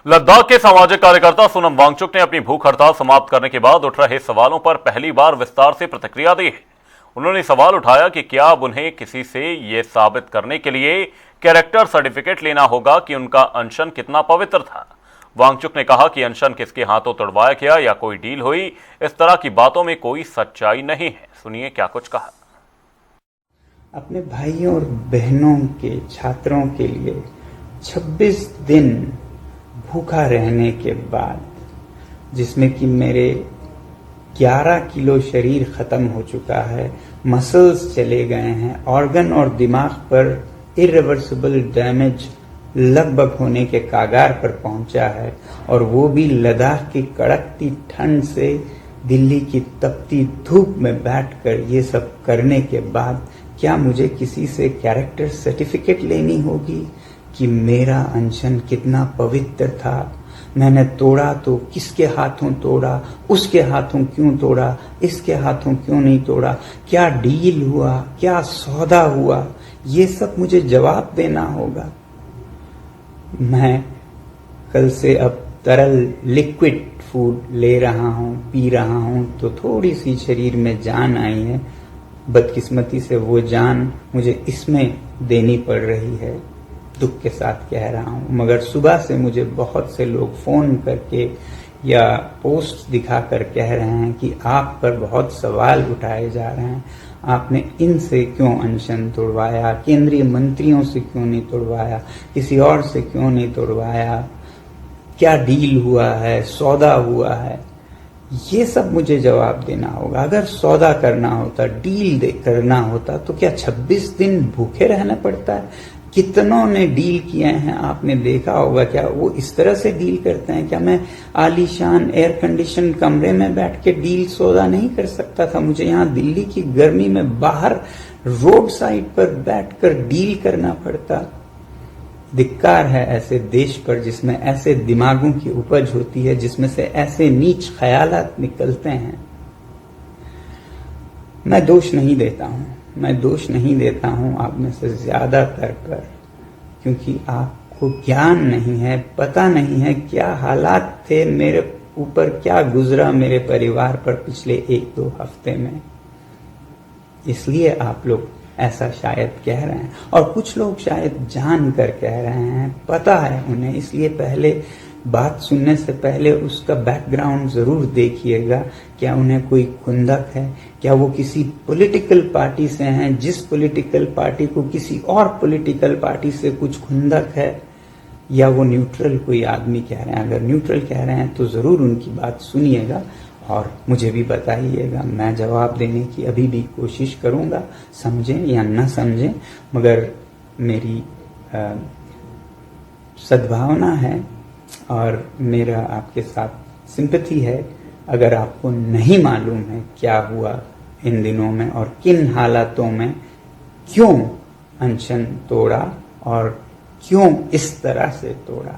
लद्दाख के सामाजिक कार्यकर्ता सोनम वांगचुक ने अपनी भूख हड़ताल समाप्त करने के बाद उठ रहे सवालों पर पहली बार विस्तार से प्रतिक्रिया दी है। उन्होंने सवाल उठाया कि क्या अब उन्हें किसी से ये साबित करने के लिए कैरेक्टर सर्टिफिकेट लेना होगा कि उनका अनशन कितना पवित्र था। वांगचुक ने कहा कि अनशन किसके हाथों तोड़वाया गया या कोई डील हुई, इस तरह की बातों में कोई सच्चाई नहीं है। सुनिए क्या कुछ कहा। अपने भाइयों और बहनों के छात्रों के लिए 26 दिन भूखा रहने के बाद, जिसमें कि मेरे 11 किलो शरीर खत्म हो चुका है, मसल्स चले गए हैं, ऑर्गन और दिमाग पर इरिवर्सिबल डैमेज लगभग होने के कागार पर पहुंचा है, और वो भी लद्दाख की कड़कती ठंड से दिल्ली की तपती धूप में बैठकर ये सब करने के बाद क्या मुझे किसी से कैरेक्टर सर्टिफिकेट लेनी होगी कि मेरा अनशन कितना पवित्र था? मैंने तोड़ा तो किसके हाथों तोड़ा, उसके हाथों क्यों तोड़ा, इसके हाथों क्यों नहीं तोड़ा, क्या डील हुआ, क्या सौदा हुआ, ये सब मुझे जवाब देना होगा। मैं कल से अब तरल लिक्विड फूड ले रहा हूँ, पी रहा हूँ, तो थोड़ी सी शरीर में जान आई है। बदकिस्मती से वो जान मुझे इसमें देनी पड़ रही है, दुख के साथ कह रहा हूँ। मगर सुबह से मुझे बहुत से लोग फोन करके या पोस्ट दिखाकर कह रहे हैं कि आप पर बहुत सवाल उठाए जा रहे हैं, आपने इनसे क्यों अनशन तोड़वाया, केंद्रीय मंत्रियों से क्यों नहीं तोड़वाया, किसी और से क्यों नहीं तोड़वाया, क्या डील हुआ है, सौदा हुआ है, ये सब मुझे जवाब देना होगा। अगर सौदा करना होता, डील करना होता, तो क्या 26 दिन भूखे रहना पड़ता है? कितनों ने डील किए हैं, आपने देखा होगा। क्या वो इस तरह से डील करते हैं? क्या मैं आलीशान एयर कंडीशन कमरे में बैठ के डील सौदा नहीं कर सकता था? मुझे यहाँ दिल्ली की गर्मी में बाहर रोड साइड पर बैठकर डील करना पड़ता। धिक्कार है ऐसे देश पर जिसमें ऐसे दिमागों की उपज होती है, जिसमें से ऐसे नीच ख्यालात निकलते हैं। मैं दोष नहीं देता हूं आप में से ज्यादातर पर, क्योंकि आपको ज्ञान नहीं है, पता नहीं है क्या हालात थे मेरे ऊपर, क्या गुजरा मेरे परिवार पर पिछले 1-2 हफ्ते में। इसलिए आप लोग ऐसा शायद कह रहे हैं, और कुछ लोग शायद जान कर कह रहे हैं, पता है उन्हें। इसलिए पहले बात सुनने से पहले उसका बैकग्राउंड जरूर देखिएगा। क्या उन्हें कोई खुंदक है? क्या वो किसी पॉलिटिकल पार्टी से हैं, जिस पॉलिटिकल पार्टी को किसी और पॉलिटिकल पार्टी से कुछ खुंदक है? या वो न्यूट्रल कोई आदमी कह रहे हैं? अगर न्यूट्रल कह रहे हैं तो जरूर उनकी बात सुनिएगा और मुझे भी बताइएगा। मैं जवाब देने की अभी भी कोशिश करूंगा, समझें या न समझें, मगर मेरी सद्भावना है और मेरा आपके साथ सिंपैथी है। अगर आपको नहीं मालूम है क्या हुआ इन दिनों में और किन हालातों में क्यों अनशन तोड़ा और क्यों इस तरह से तोड़ा,